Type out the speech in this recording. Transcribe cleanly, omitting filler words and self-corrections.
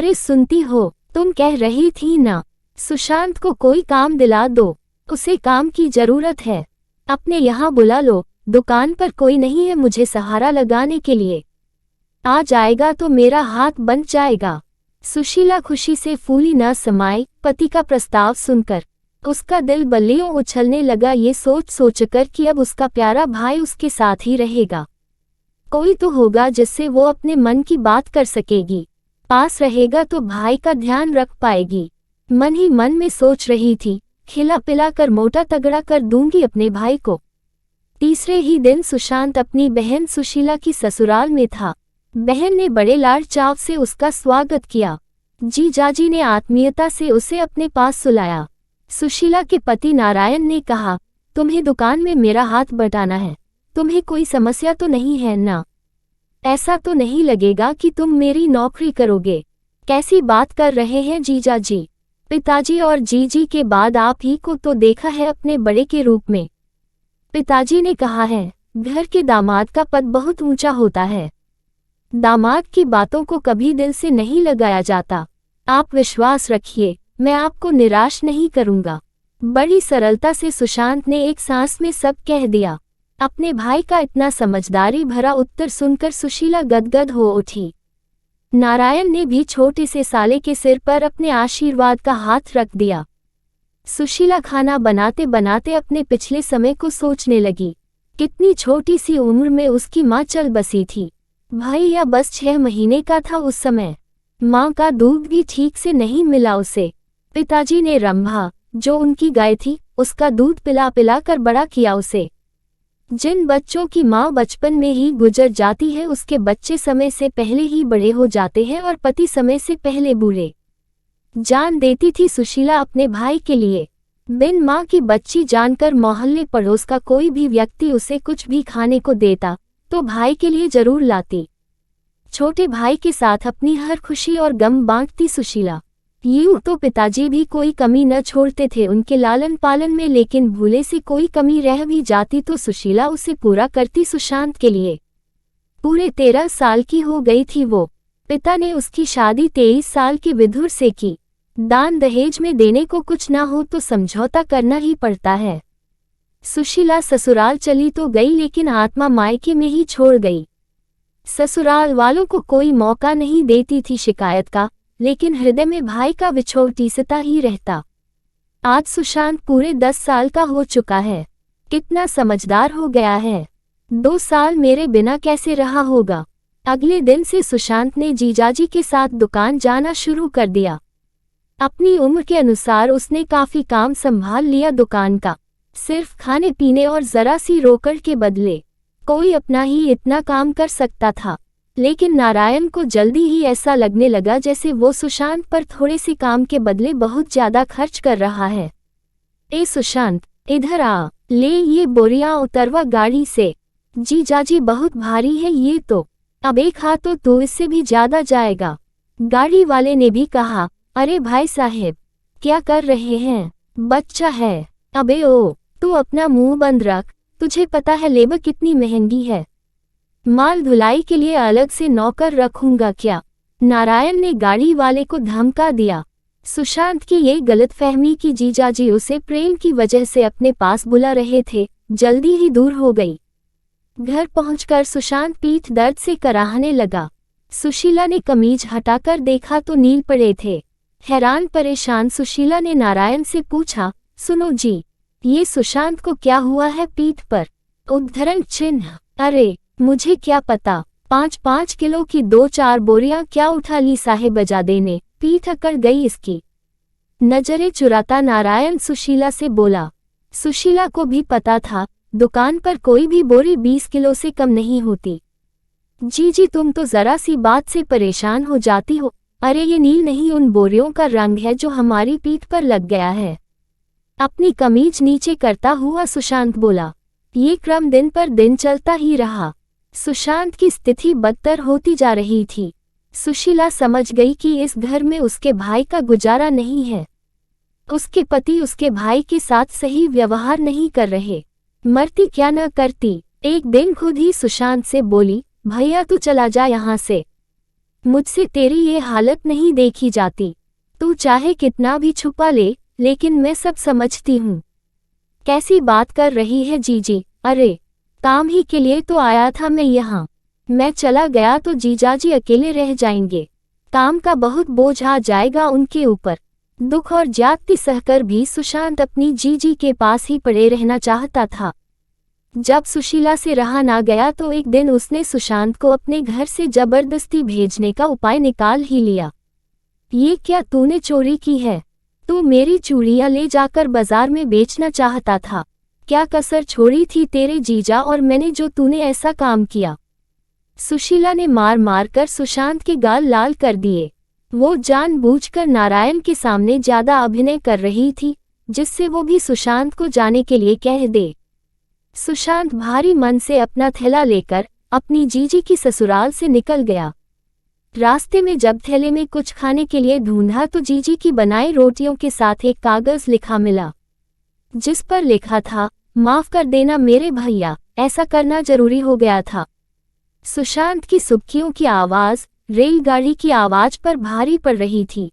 अरे सुनती हो, तुम कह रही थी ना, सुशांत को कोई काम दिला दो, उसे काम की जरूरत है। अपने यहाँ बुला लो, दुकान पर कोई नहीं है मुझे सहारा लगाने के लिए। आ जाएगा तो मेरा हाथ बन जाएगा। सुशीला खुशी से फूली न समाई पति का प्रस्ताव सुनकर। उसका दिल बल्लियों उछलने लगा, ये सोच सोचकर कि अब उसका प्यारा भाई उसके साथ ही रहेगा। कोई तो होगा जिससे वो अपने मन की बात कर सकेगी, पास रहेगा तो भाई का ध्यान रख पाएगी। मन ही मन में सोच रही थी, खिला पिला कर मोटा तगड़ा कर दूंगी अपने भाई को। तीसरे ही दिन सुशांत अपनी बहन सुशीला की ससुराल में था। बहन ने बड़े लाड चाव से उसका स्वागत किया। जीजाजी ने आत्मीयता से उसे अपने पास सुलाया। सुशीला के पति नारायण ने कहा, तुम्हें दुकान में मेरा हाथ बटाना है, तुम्हें कोई समस्या तो नहीं है ना? ऐसा तो नहीं लगेगा कि तुम मेरी नौकरी करोगे? कैसी बात कर रहे हैं जीजाजी? पिताजी और जीजी के बाद आप ही को तो देखा है अपने बड़े के रूप में। पिताजी ने कहा है, घर के दामाद का पद बहुत ऊंचा होता है। दामाद की बातों को कभी दिल से नहीं लगाया जाता। आप विश्वास रखिए, मैं आपको निराश नहीं करूंगा। बड़ी सरलता से सुशांत ने एक सांस में सब कह दिया। अपने भाई का इतना समझदारी भरा उत्तर सुनकर सुशीला गदगद हो उठी। नारायण ने भी छोटे से साले के सिर पर अपने आशीर्वाद का हाथ रख दिया। सुशीला खाना बनाते बनाते अपने पिछले समय को सोचने लगी। कितनी छोटी सी उम्र में उसकी माँ चल बसी थी। भाई या बस 6 महीने का था उस समय। माँ का दूध भी ठीक से नहीं मिला उसे। पिताजी ने रंभा, जो उनकी गाय थी, उसका दूध पिला पिला कर बड़ा किया उसे। जिन बच्चों की माँ बचपन में ही गुजर जाती है, उसके बच्चे समय से पहले ही बड़े हो जाते हैं और पति समय से पहले बूढ़े। जान देती थी सुशीला अपने भाई के लिए। बिन माँ की बच्ची जानकर मोहल्ले पड़ोस का कोई भी व्यक्ति उसे कुछ भी खाने को देता तो भाई के लिए जरूर लाती। छोटे भाई के साथ अपनी हर खुशी और गम बांटती सुशीला। यूं तो पिताजी भी कोई कमी न छोड़ते थे उनके लालन पालन में, लेकिन भूले से कोई कमी रह भी जाती तो सुशीला उसे पूरा करती सुशांत के लिए। पूरे 13 साल की हो गई थी वो। पिता ने उसकी शादी 23 साल की विधुर से की। दान दहेज में देने को कुछ ना हो तो समझौता करना ही पड़ता है। सुशीला ससुराल चली तो गई, लेकिन आत्मा मायके में ही छोड़ गई। ससुराल वालों को कोई मौका नहीं देती थी शिकायत का, लेकिन हृदय में भाई का विछोह टीसता ही रहता। आज सुशांत पूरे 10 साल का हो चुका है। कितना समझदार हो गया है। 2 साल मेरे बिना कैसे रहा होगा। अगले दिन से सुशांत ने जीजाजी के साथ दुकान जाना शुरू कर दिया। अपनी उम्र के अनुसार उसने काफी काम संभाल लिया दुकान का। सिर्फ खाने पीने और जरा सी रोकड़ के बदले कोई अपना ही इतना काम कर सकता था। लेकिन नारायण को जल्दी ही ऐसा लगने लगा जैसे वो सुशांत पर थोड़े से काम के बदले बहुत ज्यादा खर्च कर रहा है। ए सुशांत, इधर आ, ले ये बोरियां उतरवा गाड़ी से। जीजाजी बहुत भारी है ये तो, अब एक हाथ तो तू इससे भी ज्यादा जाएगा। गाड़ी वाले ने भी कहा, अरे भाई साहब, क्या कर रहे हैं, बच्चा है। अबे ओ, तू अपना मुंह बंद रख, तुझे पता है लेबर कितनी महंगी है। माल धुलाई के लिए अलग से नौकर रखूंगा क्या? नारायण ने गाड़ी वाले को धमका दिया। सुशांत की ये गलतफहमी कि जीजाजी उसे प्रेम की वजह से अपने पास बुला रहे थे, जल्दी ही दूर हो गई। घर पहुंचकर सुशांत पीठ दर्द से कराहने लगा। सुशीला ने कमीज हटाकर देखा तो नील पड़े थे। हैरान परेशान सुशीला ने नारायण से पूछा, सुनो जी, ये सुशांत को क्या हुआ है पीठ पर? उद्धरण चिन्ह। अरे मुझे क्या पता, 5-5 किलो की 2-4 बोरियां क्या उठा ली साहेब बजादे ने, पीठ अकड़ गई इसकी। नजरें चुराता नारायण सुशीला से बोला। सुशीला को भी पता था दुकान पर कोई भी बोरी 20 किलो से कम नहीं होती। जी तुम तो जरा सी बात से परेशान हो जाती हो। अरे ये नील नहीं, उन बोरियों का रंग है जो हमारी पीठ पर लग गया है। अपनी कमीज नीचे करता हुआ सुशांत बोला। ये क्रम दिन पर दिन चलता ही रहा। सुशांत की स्थिति बदतर होती जा रही थी। सुशीला समझ गई कि इस घर में उसके भाई का गुजारा नहीं है। उसके पति उसके भाई के साथ सही व्यवहार नहीं कर रहे। मरती क्या न करती। एक दिन खुद ही सुशांत से बोली, भैया तू चला जा यहाँ से। मुझसे तेरी ये हालत नहीं देखी जाती। तू चाहे कितना भी छुपा ले, लेकिन मैं सब समझती हूँ। कैसी बात कर रही है जीजी? अरे, काम ही के लिए तो आया था मैं यहाँ। मैं चला गया तो जीजाजी अकेले रह जाएंगे। काम का बहुत बोझ आ जाएगा उनके ऊपर। दुख और ज्यादती सहकर भी सुशांत अपनी जीजी के पास ही पड़े रहना चाहता था। जब सुशीला से रहा ना गया तो एक दिन उसने सुशांत को अपने घर से जबरदस्ती भेजने का उपाय निकाल ही लिया। ये क्या तूने चोरी की है? तू मेरी चूड़ियां ले जाकर बाजार में बेचना चाहता था। क्या कसर छोड़ी थी तेरे जीजा और मैंने जो तूने ऐसा काम किया? सुशीला ने मार मार कर सुशांत के गाल लाल कर दिए। वो जानबूझकर नारायण के सामने ज्यादा अभिनय कर रही थी, जिससे वो भी सुशांत को जाने के लिए कह दे। सुशांत भारी मन से अपना थैला लेकर अपनी जीजी की ससुराल से निकल गया। रास्ते में जब थैले में कुछ खाने के लिए ढूंढा तो जीजी की बनाई रोटियों के साथ एक कागज लिखा मिला, जिस पर लिखा था, माफ कर देना मेरे भैया, ऐसा करना जरूरी हो गया था। सुशांत की सुबकियों की आवाज रेलगाड़ी की आवाज पर भारी पड़ रही थी।